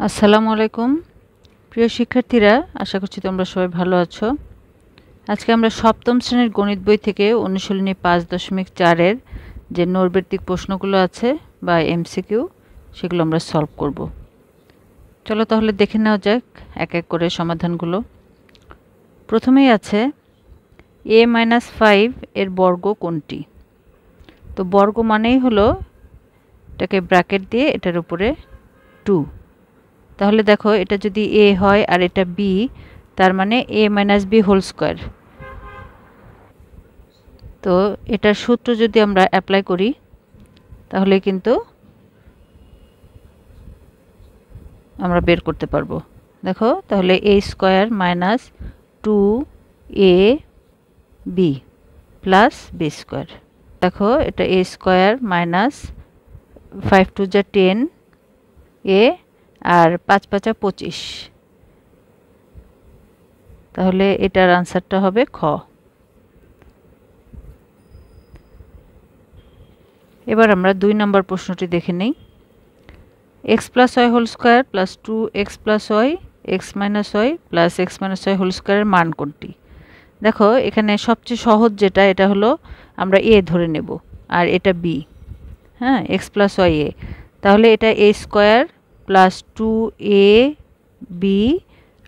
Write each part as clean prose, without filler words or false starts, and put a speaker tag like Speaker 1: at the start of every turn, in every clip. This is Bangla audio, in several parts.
Speaker 1: আসসালামু আলাইকুম প্রিয় শিক্ষার্থীরা, আশা করছি তোমরা সবাই ভালো আছো। আজকে আমরা সপ্তম শ্রেণীর গণিত বই থেকে অনুশীলনী 5.4 এর যে নৈর্ব্যক্তিক প্রশ্নগুলো আছে বা এমসিকিউ সেগুলো আমরা সলভ করব। চলো তাহলে দেখে নেওয়া যাক এক এক করে সমাধানগুলো। প্রথমেই আছে a-5 এর বর্গ কোনটি? তো বর্গ মানেই হলো এটাকে ব্র্যাকেট দিয়ে এটার উপরে 2। তাহলে দেখো এটা যদি a হয় আর এটা b, তার মানে a-b হোল স্কয়ার। তো এটার সূত্র যদি আমরা অ্যাপ্লাই করি তাহলে কিন্তু আমরা বের করতে পারবো। দেখো তাহলে a square minus 2ab plus b square. দেখো এটা a স্কয়ার মাইনাস 5 2 যা 10 a আর 5 5 25। তাহলে এটার আনসারটা হবে খ। এবার আমরা 2 নম্বর প্রশ্নটি দেখে নেই। x plus y whole square plus 2x plus y x minus y plus x minus y whole স্কয়ারের মান কোনটি? দেখো এখানে সবচেয়ে সহজ যেটা এটা হলো আমরা a ধরে নেব আর এটা b। হ্যাঁ, x প্লাস y a, তাহলে এটা a স্কয়ার প্লাস 2ab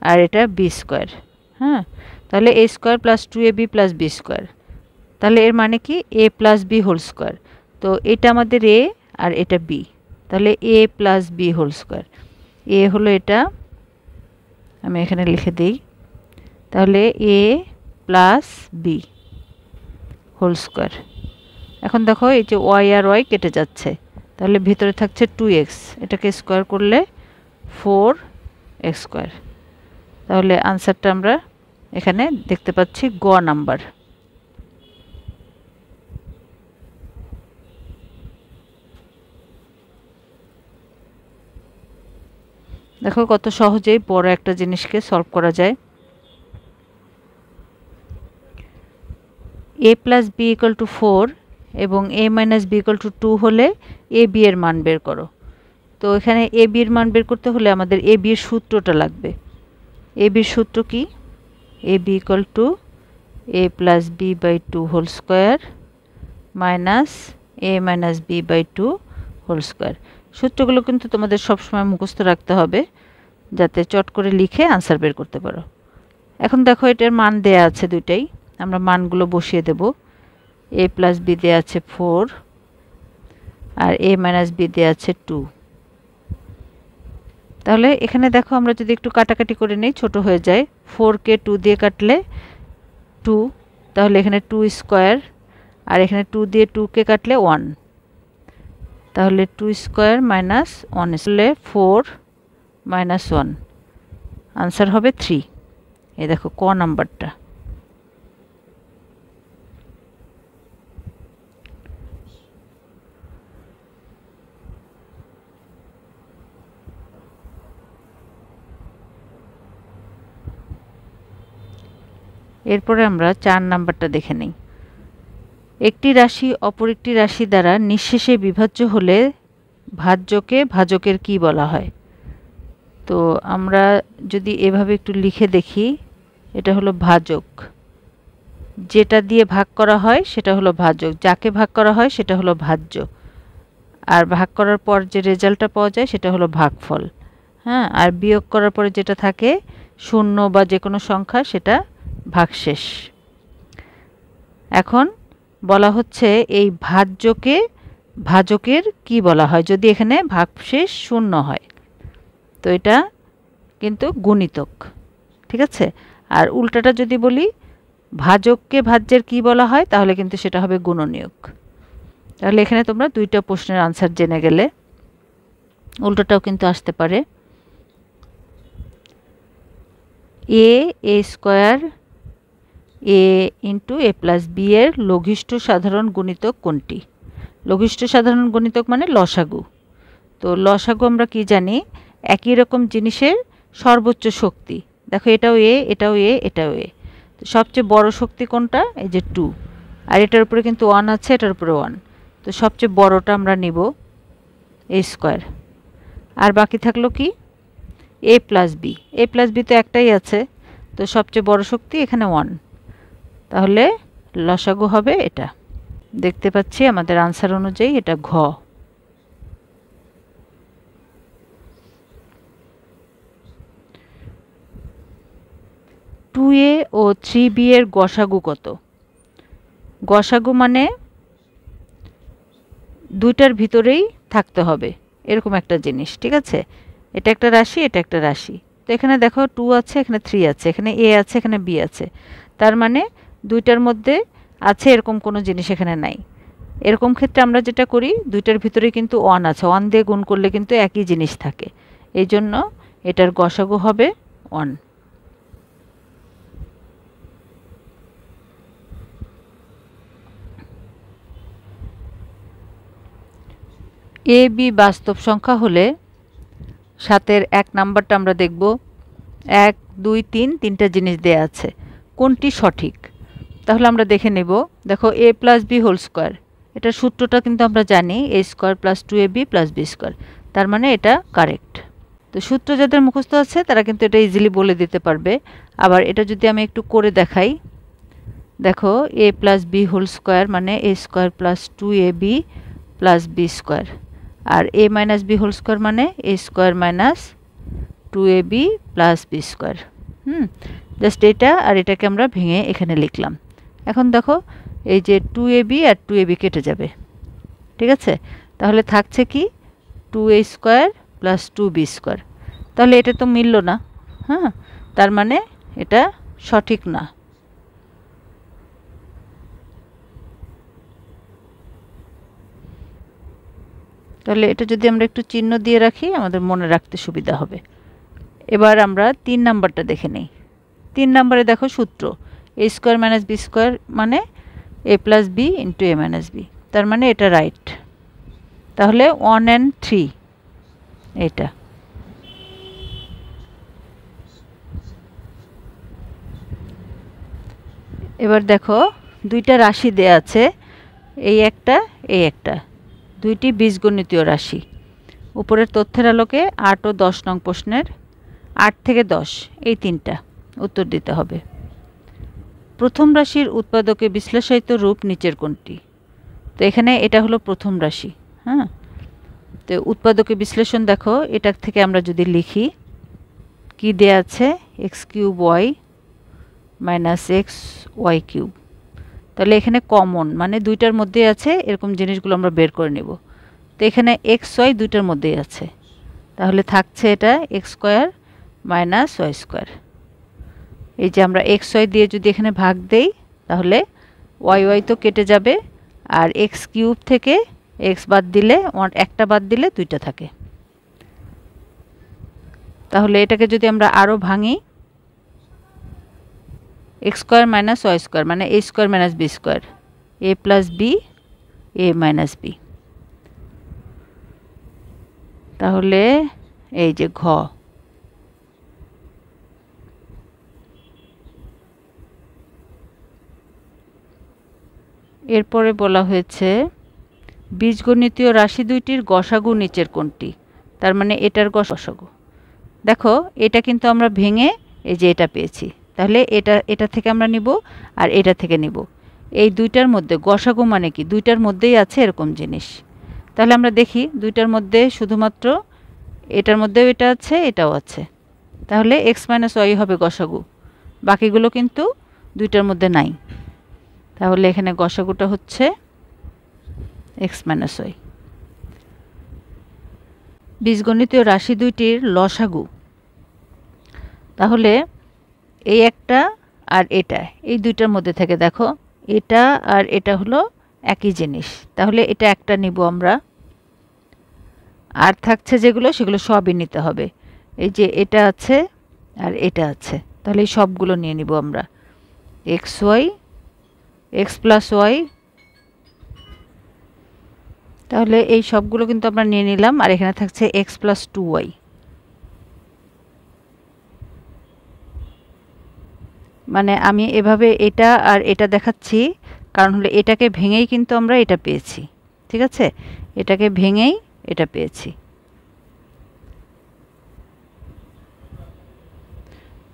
Speaker 1: আর এটা b স্কয়ার। হ্যাঁ, তাহলে a square plus 2ab plus b square. তাহলে এর মানে কি a plus b whole square. তো এটা আমাদের a আর এটা b, তাহলে a plus b whole square. a হলো এটা, আমি এখানে লিখে দিই, তাহলে a plus b whole square. এখন দেখো এই যে y আর y কেটে যাচ্ছে, তাহলে ভিতরে থাকছে 2x, এটাকে স্কয়ার করলে 4x স্কয়ার। তাহলে আনসারটা আমরা এখানে দেখতে পাচ্ছি গ নাম্বার। দেখো কত সহজেই বড় একটা জিনিসকে সলভ করা যায়। a plus b equal to 4 এবং a minus b equal two 2 হলে a b এর মান বের করো। তো এখানে a b এর মান বের করতে হলে আমাদের a b এর সূত্রটা লাগবে। a b এর সূত্র কি? a b equal to a plus b by 2 whole square minus a minus b by 2 whole square. সূত্রগুলো কিন্তু তোমাদের সবসময় মুখস্থ রাখতে হবে যাতে চট করে লিখে আনসার বের করতে পারো। এখন দেখো এটার মান দেয়া আছে দুইটাই, আমরা মানগুলো বসিয়ে দেব। a প্লাস b দেয়া আছে 4 আর a মাইনাস b দেয়া আছে 2। তাহলে এখানে দেখো আমরা যদি একটু কাটাকাটি করে নেই ছোট হয়ে যায়। 4 কে 2 দিয়ে কাটলে 2, তাহলে এখানে 2 স্কয়ার আর এখানে 2 দিয়ে 2 কে কাটলে 1, তাহলে 2 স্কয়ার মাইনাস 1 হলে 4 মাইনাস 1, আনসার হবে 3। এই দেখো ক নাম্বারটা। এরপরে আমরা 4 নাম্বারটা দেখে নেই। একটি রাশি অপর একটি রাশি দ্বারা নিঃশেষে বিভাজ্য হলে ভাজ্যকে ভাজকের কি বলা হয়? তো আমরা যদি এভাবে একটু লিখে দেখি, এটা হলো ভাজক। যেটা দিয়ে ভাগ করা হয় সেটা হলো ভাজক, যাকে ভাগ করা হয় সেটা হলো ভাজ্য, আর ভাগ করার পর যে রেজাল্টটা পাওয়া যায় সেটা হলো ভাগফল। হ্যাঁ, আর বিয়োগ করার পরে যেটা থাকে শূন্য বা যে কোনো সংখ্যা সেটা ভাগশেষ। এখন বলা হচ্ছে এই ভাজ্যকে ভাজকের কি বলা হয় যদি এখানে ভাগশেষ শূন্য হয়? তো এটা কিন্তু গুণিতক, ঠিক আছে। আর উল্টাটা যদি বলি ভাজককে ভাজ্যের কি বলা হয়, তাহলে কিন্তু সেটা হবে গুণনীয়ক। তাহলে এখানে তোমরা দুইটা প্রশ্নের আনসার জেনে গেলে। উল্টোটাও কিন্তু আসতে পারে। a square a into a plus b এর লঘিষ্ঠ সাধারণ গুণিতক কোনটি? লঘিষ্ঠ সাধারণ গুণিতক মানে লসাগু। তো লসাগু আমরা কি জানি? একই রকম জিনিসের সর্বোচ্চ শক্তি। দেখো এটাও a, এটাও a, এটাও a, তো সবচেয়ে বড় শক্তি কোনটা? এই যে 2, আর এটার উপরে কিন্তু 1 আছে, এটার উপরে 1, তো সবচেয়ে বড়টা আমরা নিব a স্কয়ার। আর বাকি থাকলো কি? a প্লাস বি তো একটাই আছে, তো সবচেয়ে বড় শক্তি এখানে 1, তাহলে লসাগু হবে এটা। দেখতে পাচ্ছি আমাদের আনসার অনুযায়ী এটা ঘ। টু এ ও 3b এর গসাগু কত? গসাগু মানে দুইটার ভিতরেই থাকতে হবে এরকম একটা জিনিস, ঠিক আছে? এটা একটা রাশি, এটা একটা রাশি। তো এখানে দেখো 2 আছে, এখানে 3 আছে, এখানে a আছে, এখানে b আছে, তার মানে দুইটার মধ্যে আছে এরকম কোনো জিনিস এখানে নাই। এরকম ক্ষেত্রে আমরা যেটা করি, দুইটার ভিতরে কিন্তু 1 আছে, 1 দিয়ে গুণ করলে কিন্তু একই জিনিস থাকে, এই জন্য এটার গসাগু হবে 1। এ বি বাস্তব সংখ্যা হলে 7-এর 1 নাম্বারটা আমরা দেখব। 1 2 3 তিনটা জিনিস দেয়া আছে, কোনটি সঠিক? তাহলে আমরা দেখে নেব। দেখো a plus B whole square, এটার সূত্রটা কিন্তু আমরা জানি, a square plus 2ab plus B square, তার মানে এটা কারেক্ট। তো সূত্র যাদের মুখস্থ আছে তারা কিন্তু এটা ইজিলি বলে দিতে পারবে। আবার এটা যদি আমি একটু করে দেখাই, দেখো a plus B whole square মানে a square plus 2ab plus B square, আর a minus B whole square মানে a square minus 2ab plus B square. Just এটা আর এটাকে আমরা ভেঙে এখানে লিখলাম। এখন দেখো এই যে 2ab আর 2ab কেটে যাবে, ঠিক আছে? তাহলে থাকছে কি 2a square plus 2b square, তাহলে এটা তো মিলল না, হ্যাঁ, তার মানে এটা সঠিক না। তাহলে এটা যদি আমরা একটু চিহ্ন দিয়ে রাখি আমাদের মনে রাখতে সুবিধা হবে। এবার আমরা 3 নাম্বারটা দেখে নেই। 3 নাম্বারে দেখো সূত্র a square minus B square মানে a plus B into a minus B, তার মানে এটা রাইট। তাহলে 1 and 3 এটা। এবার দেখো দুইটা রাশি দেয়া আছে, এই একটা এই একটা, দুইটি বীজগণিতীয় রাশি। উপরের তথ্যের আলোকে 8 ও 10 নং প্রশ্নের 8 থেকে 10 এই তিনটা উত্তর দিতে হবে। প্রথম রাশির উৎপাদকে বিশ্লেষিত রূপ নিচের কোনটি? তো এখানে এটা হলো প্রথম রাশি, হ্যাঁ। তো উৎপাদকে বিশ্লেষণ দেখো, এটা থেকে আমরা যদি লিখি কি দেয়া আছে, X cube Y minus X Y cube, তাহলে এখানে কমন মানে দুইটার মধ্যেই আছে এরকম জিনিসগুলো আমরা বের করে নেব। তো এখানে এক্স ওয়াই দুইটার মধ্যেই আছে, তাহলে থাকছে এটা X square minus Y square. এই যে আমরা এক্স ওয়াই দিয়ে যদি এখানে ভাগ দেই তাহলে ওয়াই ওয়াই তো কেটে যাবে, আর এক্স কিউব থেকে এক্স বাদ দিলে একটা বাদ দিলে দুইটা থাকে। তাহলে এটাকে যদি আমরা আরও ভাঙি, X square minus Y square মানে A square minus B square, A plus B A minus B, তাহলে এই যে ঘ। এরপরে বলা হয়েছে বীজগণিতীয় রাশি দুইটির গসাগু নিচের কোনটি? তার মানে এটার গসাগু। দেখো এটা কিন্তু আমরা ভেঙে এই যে এটা পেয়েছি, তাহলে এটা থেকে আমরা নিব আর এটা থেকে নিব। এই দুইটার মধ্যে গসাগু মানে কি, দুইটার মধ্যেই আছে এরকম জিনিস। তাহলে আমরা দেখি দুইটার মধ্যে শুধুমাত্র এটার মধ্যেও এটা আছে, এটাও আছে, তাহলে এক্স মাইনাস ওয়াই হবে গসাগু, বাকিগুলো কিন্তু দুইটার মধ্যে নাই। তাহলে এখানে গসাগুটা হচ্ছে এক্স মাইনাস ওয়াই। বীজগণিতীয় রাশি দুইটির লসাগু, তাহলে এই একটা আর এটা এই দুইটার মধ্যে থেকে দেখো এটা আর এটা হলো একই জিনিস, তাহলে এটা একটা নিব আমরা, আর থাকছে যেগুলো সেগুলো সবই নিতে হবে। এই যে এটা আছে আর এটা আছে, তাহলে এই সবগুলো নিয়ে নিব আমরা। X Y X plus Y, তাহলে এই সবগুলো কিন্তু আমরা নিয়ে নিলাম, আর এখানে থাকছে এক্স প্লাস 2y। মানে আমি এভাবে এটা আর এটা দেখাচ্ছি কারণ হলো এটাকে ভেঙেই কিন্তু আমরা এটা পেয়েছি, ঠিক আছে? এটাকে ভেঙেই এটা পেয়েছি।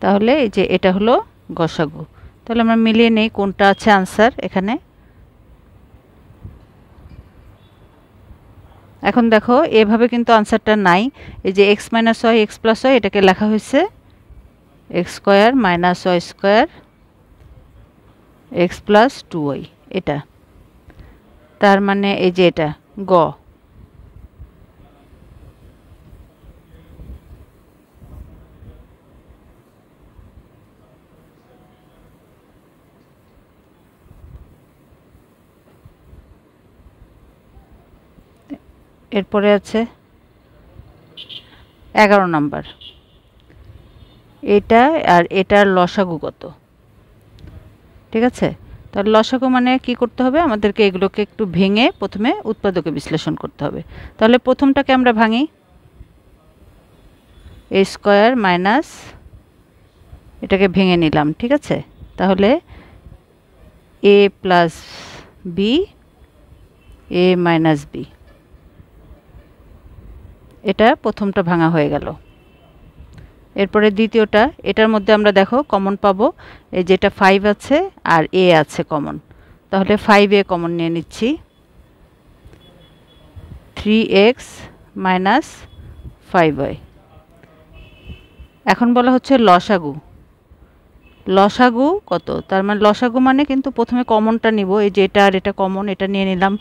Speaker 1: তাহলে এই যে এটা হলো গসাগু। তাহলে আমরা মিলিয়ে নেই কোনটা আছে আনসার এখানে। এখন দেখো এভাবে কিন্তু আনসারটা নাই। এই যে x minus Y X plus Y এটাকে লেখা হয়েছে X square minus Y square X plus 2y, এটা তার মানে এই যে এটা গ। এরপরে আছে 11 নম্বর, এটা আর এটার লসাগু কত। ঠিক আছে, তাহলে লসাগু মানে কি করতে হবে, আমাদেরকে এগুলোকে একটু ভেঙে প্রথমে উৎপাদকে বিশ্লেষণ করতে হবে। তাহলে প্রথমটাকে আমরা ভাঙি, এ স্কোয়ার মাইনাস এটাকে ভেঙে নিলাম। ঠিক আছে, তাহলে এ plus B A minus B, এটা প্রথমটা ভাঙা হয়ে গেল। এরপরে দ্বিতীয়টা, এটার মধ্যে আমরা দেখো কমন পাবো, এই যেটা 5 আছে আর এ আছে কমন, তাহলে 5a কমন নিয়ে নিচ্ছি, 3x মাইনাস 5y। এখন বলা হচ্ছে লসাগু, লসাগু কত, তার মানে লসাগু মানে কিন্তু প্রথমে কমনটা নিব, এই যে এটা আর এটা কমন, এটা নিয়ে নিলাম,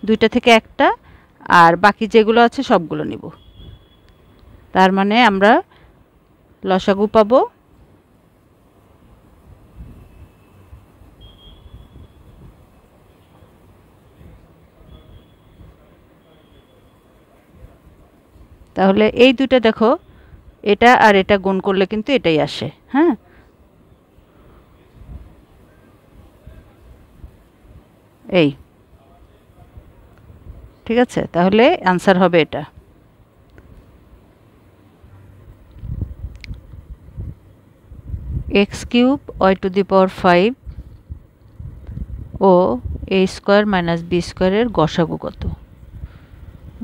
Speaker 1: দুইটা থেকে একটা, আর বাকি যেগুলো আছে সবগুলো নিব। তার মানে আমরা লসাগু পাবো তাহলে এই দুটো দেখো, এটা আর এটা গুণ করলে কিন্তু এটাই আসে। হ্যাঁ, এই ঠিক আছে, তাহলে आंसर হবে এটা। x cube y to the power 5 ও a স্কয়ার মাইনাস b স্কয়ারের গসাগু কত।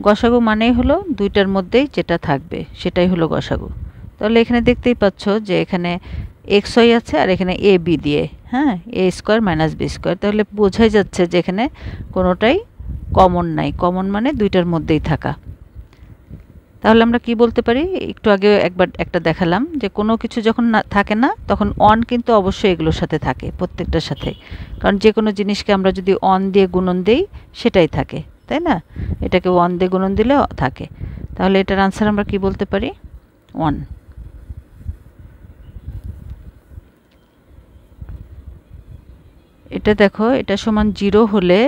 Speaker 1: গসাগু মানেই হলো দুইটার মধ্যেই যেটা থাকবে সেটাই হলো গসাগু। তাহলে এখানে দেখতেই পাচ্ছ যে এখানে xy আছে আর এখানে a b দিয়ে, হ্যাঁ, a square minus b square, তাহলে বোঝাই যাচ্ছে যে এখানে কোনোটাই কমন নাই, কমন মানে দুইটার মধ্যেই থাকা। তাহলে আমরা কি বলতে পারি, একটু আগে একবার একটা দেখালাম যে কোনো কিছু যখন না থাকে না তখন অন কিন্তু অবশ্যই এগুলোর সাথে থাকে, প্রত্যেকটার সাথে, কারণ যে কোনো জিনিসকে আমরা যদি অন দিয়ে গুণন দেই সেটাই থাকে, তাই না, এটাকে 1 দিয়ে গুণন দিলে থাকে। তাহলে এটার आंसर আমরা কি বলতে পারি, 1। এটা দেখো, এটা সমান 0 হলে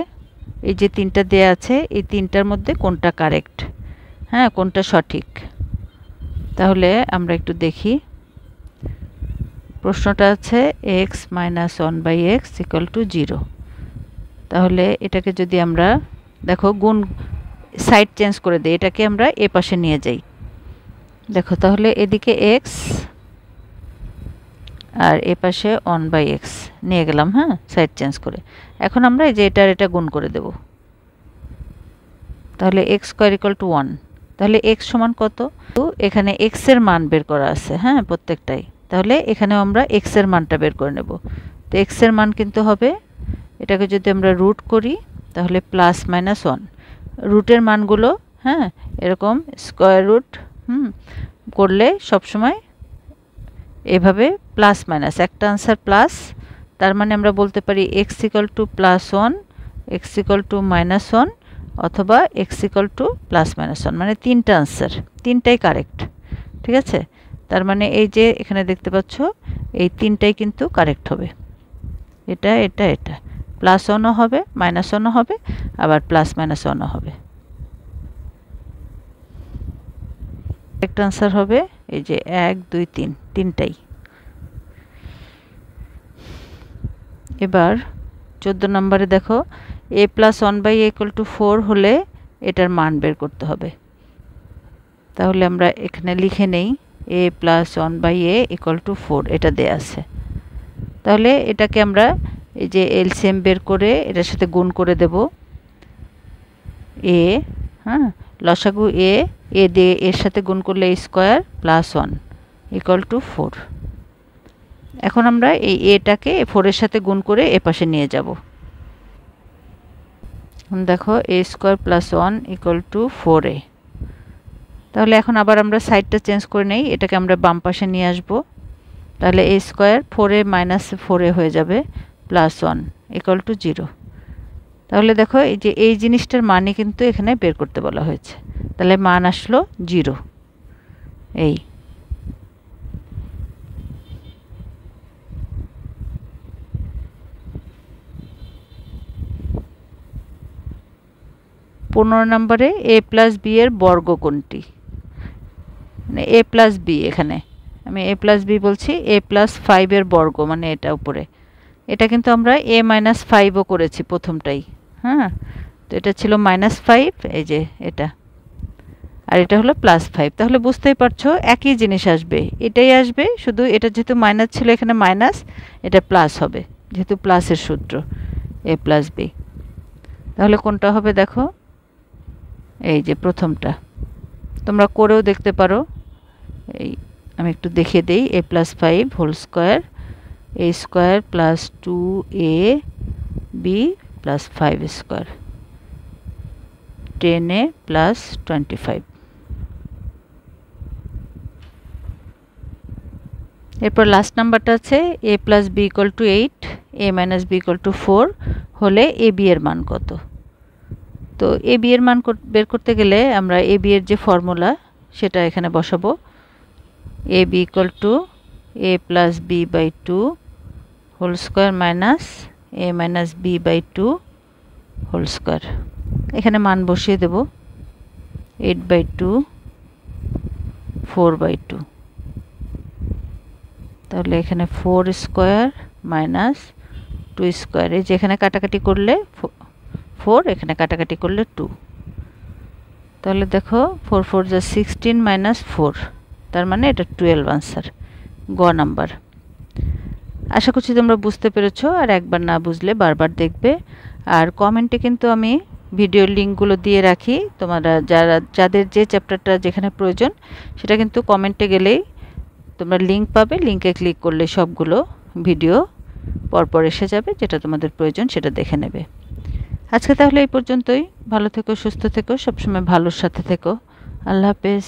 Speaker 1: এই যে তিনটা দেয়া আছে এই তিনটার মধ্যে কোনটা কারেক্ট, হ্যাঁ, কোনটা সঠিক। তাহলে আমরা একটু দেখি, প্রশ্নটা আছে x minus 1/x equal to 0। তাহলে এটাকে যদি আমরা দেখো গুণ সাইড চেঞ্জ করে দিই, এটাকে আমরা এ পাশে নিয়ে যাই, দেখো তাহলে এদিকে x আর এ পাশে 1/x নিয়ে গেলাম, হ্যাঁ, সাইড চেঞ্জ করে। এখন আমরা এই যে এটার এটা গুণ করে দেব, তাহলে x স্কয়ার ইকুয়াল টু 1। তাহলে x সমান কত, তো এখানে x এর মান বের করা আছে, হ্যাঁ, প্রত্যেকটাই। তাহলে এখানেও আমরা x এর মানটা বের করে নেব। তো x এর মান কিন্তু হবে, এটাকে যদি আমরা রুট করি তাহলে প্লাস মাইনাস 1, রুটের মানগুলো, হ্যাঁ, এরকম স্কয়ার রুট করলে সবসময় এভাবে প্লাস মাইনাস, একটা आंसर প্লাস, তার মানে আমরা বলতে পারি x equal to plus 1, x equal to minus 1 অথবা x equal to plus minus 1, মানে তিনটা आंसर, তিনটাই কারেক্ট। ঠিক আছে, তার মানে এই যে এখানে দেখতে পাচ্ছ এই তিনটাই কিন্তু কারেক্ট হবে, এটা এটা এটা, প্লাস 1ও হবে মাইনাস 1ও হবে আবার প্লাস মাইনাস 1ও হবে। কারেক্ট आंसर হবে এই যে 1 2 3 তিনটাই। এবার 14 নম্বরে দেখো, a plus 1/a equal to 4 হলে এটার মান বের করতে হবে। তাহলে আমরা এখানে লিখে নেই a plus 1/a equal to 4, এটা দেয়া আছে। তাহলে এটাকে আমরা এই যে এলসিএম বের করে এটার সাথে গুণ করে দেব, a, হ্যাঁ, লসাগু a দিয়ে এর সাথে গুণ করলে a square plus 1 equal to 4। এখন আমরা এই এটাকে 4 এর সাথে গুণ করে এপাশে নিয়ে যাব। দেখো a square plus 1 equal to 4a। তাহলে এখন আবার আমরা সাইডটা চেঞ্জ করে নেই, এটাকে আমরা বাম পাশে নিয়ে আসব। তাহলে a square 4a minus 4a হয়ে যাবে প্লাস 1 ইকুয়াল টু 0। তাহলে দেখো এই যে এই জিনিসটার মানই কিন্তু এখানে বের করতে বলা হয়েছে। তাহলে মান আসলো 0। এই পনেরো নম্বরে a প্লাস b এর বর্গ কোনটি? মানে a প্লাস b, এখানে আমি a প্লাস b বলছি, a প্লাস 5 এর বর্গ মানে এটা উপরে। এটা কিন্তু আমরা a মাইনাস 5ও করেছি প্রথমটাই। হ্যাঁ, তো এটা ছিল -5, এই যে এটা, আর এটা হলো +5। তাহলে বুঝতেই পারছো একই জিনিস আসবে, এটাই আসবে, শুধু এটা যেহেতু মাইনাস ছিল এখানে মাইনাস, এটা প্লাস হবে যেহেতু প্লাসের সূত্র a প্লাস b। তাহলে কোনটা হবে দেখো, এই যে প্রথমটা। তোমরা করেও দেখতে পারো, এই আমি একটু দেখিয়ে দেই। a plus 5 whole square a square plus 2ab plus 5 square 10a plus 25। এরপর লাস্ট নাম্বারটা আছে a plus b equal to 8 a minus b equal to 4 হলে ab এর মান কত? তো ab এর মান বের করতে গেলে আমরা ab এর যে ফর্মুলা সেটা এখানে বসাবো। ab equal to a plus b by 2 whole square minus a minus b by 2 whole square. এখানে মান বসিয়ে দেব, 8 বাই 2 4 বাই 2। তাহলে এখানে 4 স্কয়ার মাইনাস 2 স্কয়ার, এই যে এখানে কাটাকাটি করলে 4, এখানে কাটাকাটি করলে 2। তাহলে দেখো 4 4 যা 16 মাইনাস 4, তার মানে এটা 12 আনসার, গ নাম্বার। আশা করছি তোমরা বুঝতে পেরেছো, আর একবার না বুঝলে বারবার দেখবে। আর কমেন্টে কিন্তু আমি ভিডিওর লিঙ্কগুলো দিয়ে রাখি, তোমরা যাদের যে চ্যাপ্টারটা যেখানে প্রয়োজন সেটা কিন্তু কমেন্টে গেলেই তোমরা লিঙ্ক পাবে, লিঙ্কে ক্লিক করলে সবগুলো ভিডিও পরপর এসে যাবে, যেটা তোমাদের প্রয়োজন সেটা দেখে নেবে। আজকে তাহলে এই পর্যন্তই। ভালো থেকো, সুস্থ থেকো, সবসময় ভালোর সাথে থেকো। আল্লাহ হাফেজ।